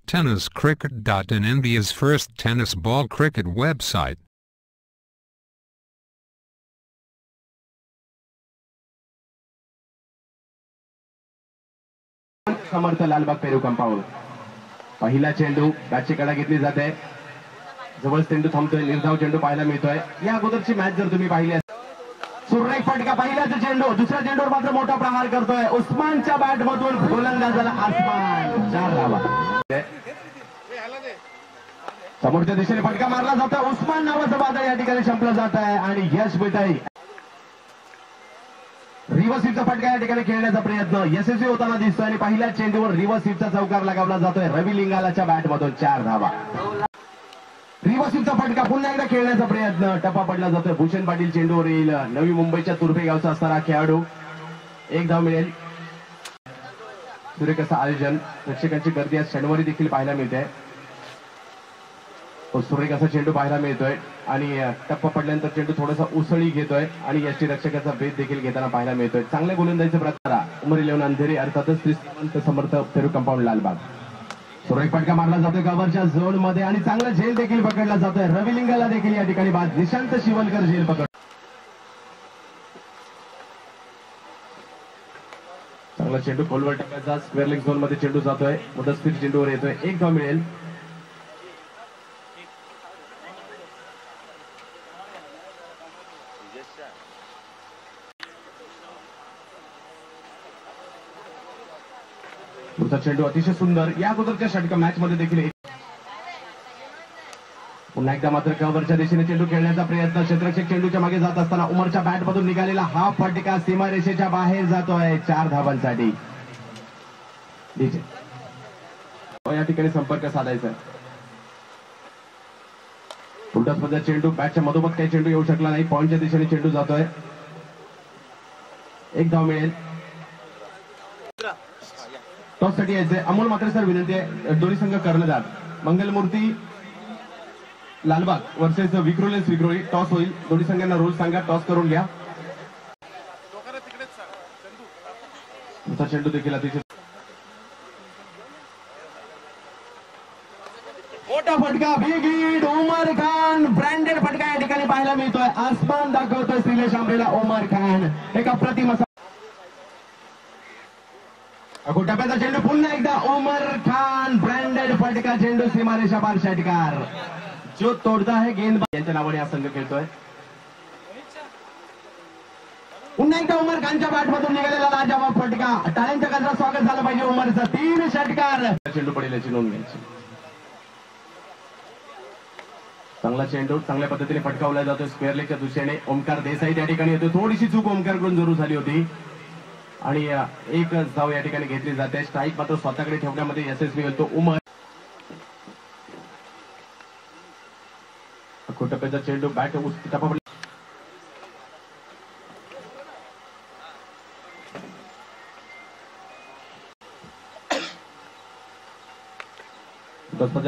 TennisCricket.in, India's first tennis ball cricket website. समर्थ लालबाग पेरू compound. पहिला चेंडू बॅटची कडा घेतली जाते. जवळ चेंडू थांबतोय. निर्धाव चेंडू पाहायला मिळतोय. या अगोदरची मॅच जर तुम्ही पाहिली सुरेख फटका. पहिलाच चेंडू. दुसऱ्या चेंडूवर मात्र मोठा प्रहार करतोय उस्मानच्या बॅट मधून गोलंदाजाला आसमान. 4 धावा. समोरच्या दिशेने फटका मारला जातोय. उस्मान नावाचं वादळ या ठिकाणी संपलं जात आहे आणि यश मिळतंय. रिव्हर्स स्वीपचा फटका या ठिकाणी खेळण्याचा प्रयत्न यशस्वी होताना दिसतोय आणि पहिल्या चेंडूवर रिव्हर्स स्वीपचा चौकार लगावला जातोय रवी लिंगालाच्या बॅट मधून. 4 धावा. रिव्हर्स स्वीपचा फटका पुन्हा एकदा खेळण्याचा प्रयत्न. टप्पा पडला जातोय. भूषण पाटील चेंडूवर येईल. नवी मुंबईच्या तुर्भे गावचा असणारा खेळाडू. 1 धाव मिळेल. सुरेख असं आयोजन. प्रेक्षकांची गर्दी आज शनिवारी देखील पाहायला मिळते. सुरेख असा चेंडू पाहायला मिळतोय आणि टप्पा पडल्यानंतर चेंडू थोडासा उसळी घेतोय आणि यष्टीरक्षकाचा भेद देखील घेताना पाहायला मिळतोय. चांगल्या गोलंदाजीचा प्रकार उमरी लेवन अंधेरी अर्थातच श्रीमंत समर्थ पेरू कंपाऊंड लालबाग. सुरेख फटका मारला जातोय कव्हरच्या झोन मध्ये आणि चांगला झेल देखील पकडला जातोय. रवी लिंगाला देखील या ठिकाणी बाद. निशांत शिवलकर झेल पकड. चांगला चेंडू खोलवर टाकायचा. स्क्वेअर लेग झोन मध्ये चेंडू जातोय. मुदस्तीर चेंडूवर येतोय. 1 धाव मिळेल. पुढचा चेंडू अतिशय सुंदर. या अगोदरच्या षटका मॅच मध्ये देखील पुन्हा एकदा मात्र कव्हरच्या दिशेने चेंडू खेळण्याचा प्रयत्न. क्षेत्ररक्षक चेंडूच्या मागे जात असताना उमरच्या बॅट मधून निघालेला हा फटका सीमारेषेच्या बाहेर जातोय. 4 धावांसाठी. या ठिकाणी संपर्क साधायचा. उलटा स्पर्धा चेंडू बॅटच्या मधोमध काही चेंडू येऊ शकला नाही. पॉईंटच्या दिशेने चेंडू जातोय. 1 धाव मिळेल. टॉससाठी यायचंय. अमोल मात्र सर विनंती आहे दोन्ही संघ कर्णधार मंगलमूर्ती लालबाग वर्सेस विक्रोलेन्स विक्रोळी. टॉस होईल. दोन्ही संघांना रोल सांगा. टॉस करून घ्या. चेंडू देखील अतिशय मोठा फटका. Big hit. Umar Khan branded फटका या ठिकाणी पाहायला मिळतोय. आसमान दाखवतोय श्रीलेश आंबरेला. उमर खान एक अप्रतिम असा टप्प्याचा चेंडू. पुन्हा एकदा उमर खान ब्रँडेड फटका. चेंडू सीमारेषा पार. षटकार. जो तोडता है गेंद यांच्या नावाने हा संघ खेळतोय. पुन्हा एकदा उमर खानच्या बॅट मधून निघालेला लाजवाब फटका. टाळ्यांच्या गजरात स्वागत झालं पाहिजे उमरचं. 3 षटकार. चेंडू पडेल याची नोंद घ्यायची. चांगला चेंडू चांगल्या पद्धतीने फटकावला जातोय स्क्वेअर लेगच्या दिशेने. ओमकार देसाई त्या ठिकाणी येतो. थोडीशी चूक ओमकारकडून जरूर झाली होती आणि 1 धाव या ठिकाणी घेतली जाते. स्ट्राईक मात्र स्वतःकडे ठेवण्यामध्ये यशस्वी होतो उमर. टप्प्याचा चेंडू बॅट टप्पा पडला.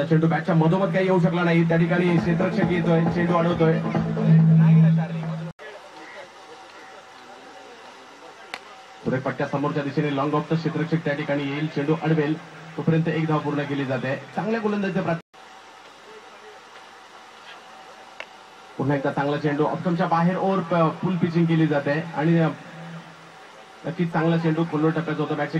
चेंडू बॅटच्या मधोमध काही येऊ शकला नाही. त्या ठिकाणी क्षेत्ररक्षक येतोय. चेंडू अडवतोय. सुरेख पट्ट्या समोरच्या दिशेने लॉंग ऑफचं क्षेत्ररक्षक त्या ठिकाणी येईल. चेंडू अडवेल तोपर्यंत 1 धाव पूर्ण केली जाते. चांगल्या गोलंदाजीचा पुन्हा एकदा चांगला चेंडू. ऑप्शनच्या बाहेर ओव्हर फुल पिचिंग केली जाते आणि नक्कीच चांगला चेंडू खोलवर टप्प्याचा होता. बॅटचे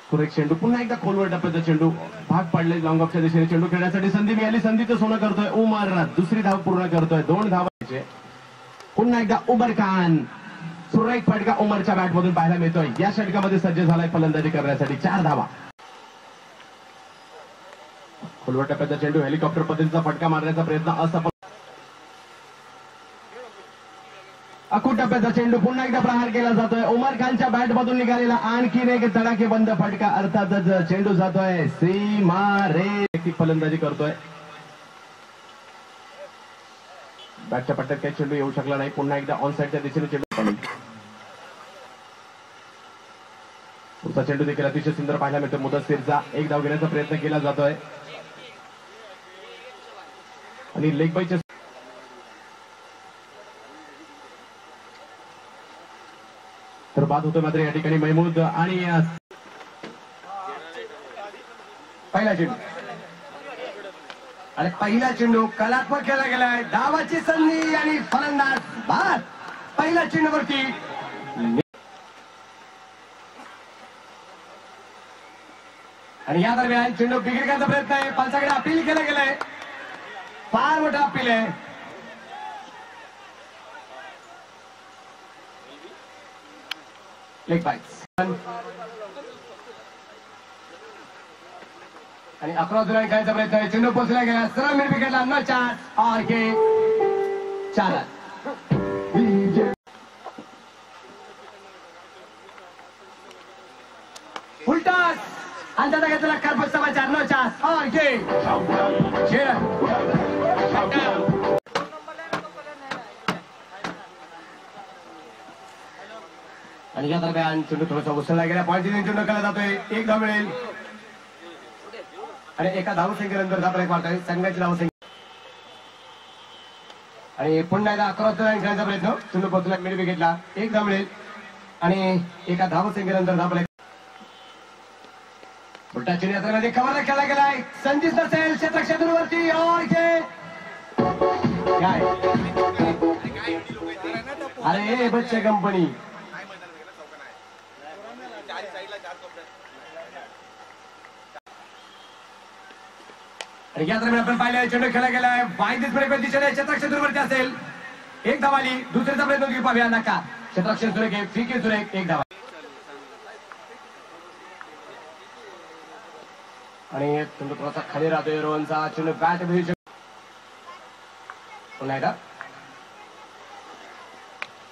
सुरेख चेंडू. पुन्हा एकदा खोलवर टप्प्याचा चेंडू. भाग पडले. लॉंग ऑफच्या दिशेने चेंडू खेळण्यासाठी संधी मिळाली. संधीचं सोनं करतोय उमर. दुसरी धाव पूर्ण करतोय. 2 धावांचे. पुन्हा एकदा उमर खान. सुरेख फटका उमरच्या बॅट मधून पाहायला मिळतोय. या षटकामध्ये सज्ज झालाय फलंदाजी करण्यासाठी. 4 धावा. खोलवर टप्प्याचा चेंडू. हेलिकॉप्टर पद्धतीचा फटका मारण्याचा प्रयत्न असफल. अखूट टप्प्याचा चेंडू. पुन्हा एकदा प्रहार केला जातोय. उमर खानच्या बॅट मधून निघालेला आणखीन एक तडाखेबंद फटका. अर्थातच चेंडू जातोय सीमारेषा. फलंदाजी करतोय. बॅटच्या पट्ट्यात काही चेंडू येऊ शकला नाही. पुन्हा एकदा ऑन साईडच्या दिशेने चेंडू पडेल. पुढचा चेंडू देखील अतिशय सुंदर पाहायला मिळतो. मुदस्सीरचा 1 धाव घेण्याचा प्रयत्न केला जातोय आणि लेग बायच्या तर बाद होतो मात्र या ठिकाणी महमूद आणि पहिला चेंडू आणि पहिला चेंडू कलात्मक खेळला गेलाय. धावाची संधी आणि फलंदाज बाद. पहिला चेंडूवरती आणि या दरम्यान चेंडू बिघड करण्याचा प्रयत्न आहे. पंचाकडे अपील केलं गेलंय. फार मोठा अपील आहे. लेग बाईट आणि अकरा दुराई खेळायचा प्रयत्न आहे. चेंडू पोचला गेला. सरळ मिड विकेटला. न चान्स और के चार उलटास अंदाजा घेतला. कर्पस समाचार. न चान्स और के आणि या दरम्यान चेंडू थोडासा उसळला गेला. पॉईंटची चेंडू केला जातोय. एक धाव मिळेल आणि एका धावसंख्येनंतर धाव ब्रेक मारतोय संघाची धावसंख्या आणि पुन्हा एकदा 11 रन खेळायचा प्रयत्न. चेंडू पोहोचला मिड विकेटला. एक धाव मिळेल आणि एका धावसंख्येनंतर धाव ब्रेक. उलटा चेंडू यात्रेमध्ये कव्हरला खेळला गेलाय. संधीच नसेल क्षेत्रक्षेत्रावरती और काय अरे बच्चे कंपनी या दरम्यान आपण पाहिलं चेंडू खेळला गेलाय. वाईदिस ब्रेक दिशेने क्षेत्रक्षेत्रावरती असेल. एक धाव आली. दुसऱ्याचा प्रयत्न पाहूया. नका क्षेत्रक्षेत्र सुरेख आहे. फिके सुरेख. एक धाव आणि चेंडू थोडासा खाली राहतोय. रोहनचा चेंडू बॅट पुन्हा एकदा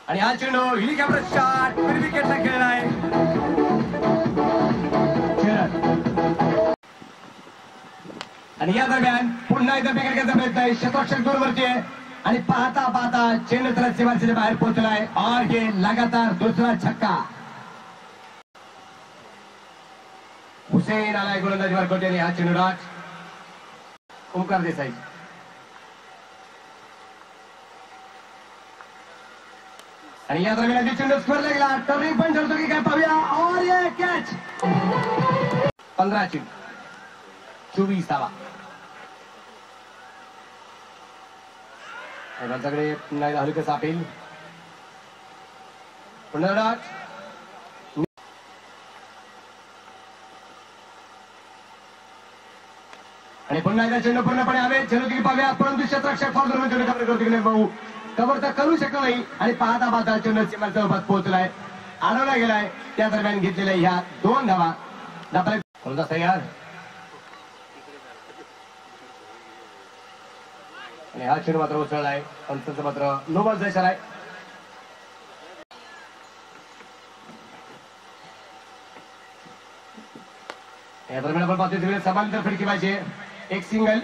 आणि हा चेंडू हेलिकॉप्टर शॉट मिड विकेटला खेळलाय. आणि या दरम्यान पुन्हा एकदा विकेट घ्यायचा प्रयत्न आहे. क्षेत्रक्षेत्रावरती आहे आणि पाहता पाहता चेंडू त्याला सीमारेषेच्या बाहेर पोहोचलाय. और हे लगातार दुसरा छक्का. हुसेन आलाय गोलंदाजीवर. कोट्याने हा चेंडू डॉट. ओमकार देसाई आणि या दरम्यान चेंडू स्क्वेअरला गेला. टर्निंग पॉईंट ठरतो की काय पाहूया. और ये कॅच. 15 चेंडू 24 धावा. त्यांच्याकडे पुन्हा एकदा हलकं सापेल. पुन्हा डॉट आणि पुन्हा एकदा चेंडू पूर्णपणे हवे. चेंडू किती पाहूया. परंतु क्षेत्ररक्षक फॉल करून चेंडू कव्हर करतो की नाही भाऊ. कव्हर तर करू शकलो नाही आणि पाहता पाहता चेंडू सीमारेषेच्या सोबत पोहोचलाय. अडवला गेलाय. त्या दरम्यान घेतलेल्या ह्या 2 धावा. कोणता तयार आणि हा चेंडू मात्र उसळलाय. पंचाचं मात्र नो बॉल जायचा आहे. या दरम्यान आपण पाहतोय तिकडे समांतर फटके पाहिजे. एक सिंगल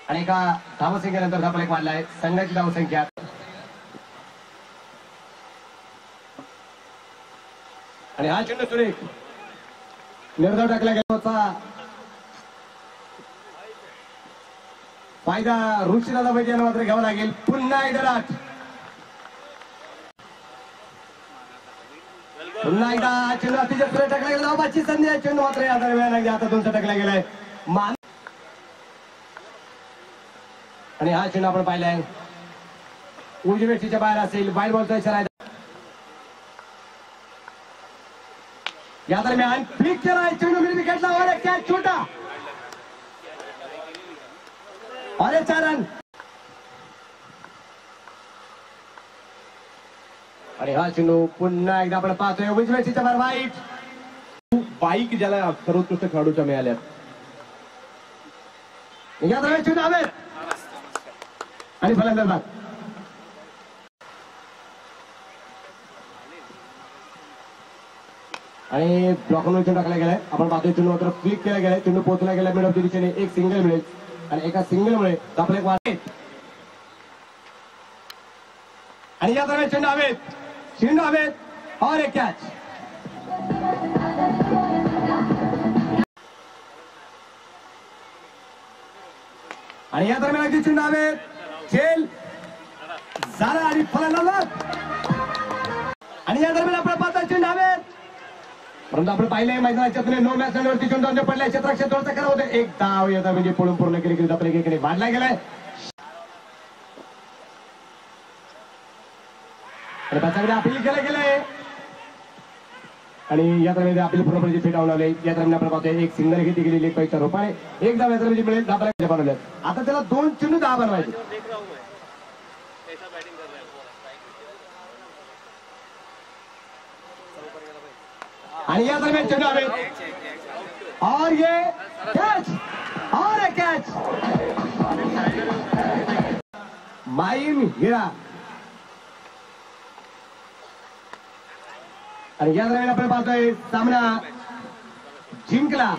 आणि एका धावसंख्येनंतर धाव एक मारलाय. संघाची धावसंख्या आणि हा चेंडू सुरेख निर्धाव टाकला गेला होता. फायदा ऋषीदादा वैद्यांना मात्र घ्यावा लागेल. पुन्हा एकदा डाट. पुन्हा एकदा चेंडू अतिशय सुरेख टाकला गेला. धावाची संधी आहे. चेंडू मात्र या दरम्यान हातातून टाकला गेलाय. आणि हा चेंडू आपण पाहिलाय उजव्या वेष्टीच्या बाहेर असेल. वाईड बॉलचा इशारा आहे. या दरम्यान फ्लिक केलाय. चेंडू मिड विकेटला. और कॅच छोटा. अरे 4 रन आणि हा चेंडू पुन्हा एकदा आपण पाहतोय उजव्या वेष्टीच्या बाहेर. वाईट बाईक ज्याला सर्वोत्कृष्ट खेळाडूच्या मिळाल्यात. या दरम्यान चेंडू हवे आणि फलंदाज बाद. आणि ब्लॉकवर चेंडू टाकला गेलाय. आपण पाहतोय चेंडू मात्र फ्लिक केला गेलाय. चेंडू पोहोचला गेला मिड ऑफ द दिशेने. एक सिंगल मिळेल आणि एका सिंगलमुळे आपले एक वाढेल आणि या दरम्यान चेंडू हवेत. चेंडू हवेत और एक कॅच. आणि या दरम्यान अगदी चेंडू हवेत. झेल झाला आणि फलंदाज आणि या दरम्यान आपण पाहता चेंडू हवेत, परंतु आपण पाहिलंय मैदानाच्या तुलनेत 9 मॅचवरती चेंडू पडलाय. क्षेत्ररक्षक करा होते एक धाव येतात म्हणजे पळून पूर्ण केली आपल्या एकीकडे मारला गेलाय. आणि त्याच्याकडे अपील केलं गेलंय आणि या दरम्यान अपील पूर्णपणे फेटाळून लावले. या दरम्यान आपण पाहतोय एक सिंगल घेतली गेलेली एक पैसा रुपये एक धाव या दरम्यान मिळेल. 10 बनवले. आता त्याला 2 चेंडू 10 बनवायचे. आणि या दरम्यान चेंडू हवे और ये कैच और कैच माईम हिरा. आणि या दरम्यान आपण पाहतोय सामना जिंकला